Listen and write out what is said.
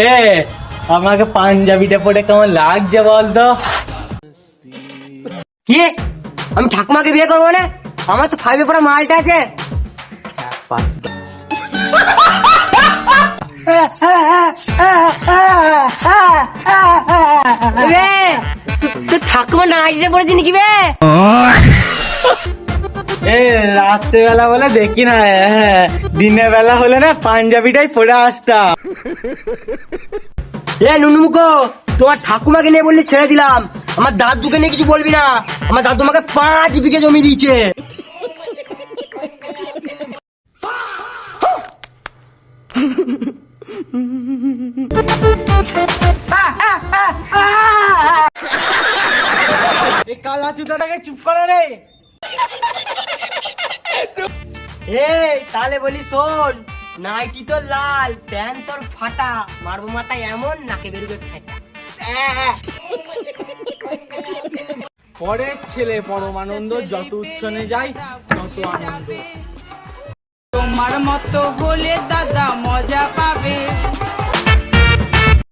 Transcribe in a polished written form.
এ আমাকে পাঞ্জাবিটা পরে কেমন লাগছে বলতো? কি আমি ঠাকুমাকে বিয়ে করবো না? আমার তো 5 পড়া মালটা আছে। তুই ঠাকুমা নাইটে পড়েছি নাকি বে? এ রাত্রেবেলা বলে দেখি না, দিনের বেলা হলে না পাঞ্জাবিটাই পরে আসতাম। এ নুনুমুখো, তোমার ঠাকুমাকে নিয়ে বললি ছেড়ে দিলাম, আমার দাদুকে নিয়ে কিছু বলবি না। আমার দাদু আমাকে 5 বিঘে জমি দিয়েছে। এই কালা চুদাটাকে চুপ করো রে। এই তাহলে বলি শোন, নাইটি তো লাল, প্যান্ট তোর ফাটা, মারবো মাথায় এমন নাকে বেরোবে ফেটা। পরের ছেলে পরমানন্দ, যত উচ্ছনে যায় তত আনন্দ। তোমার মতো হলে দাদা মজা পাবে।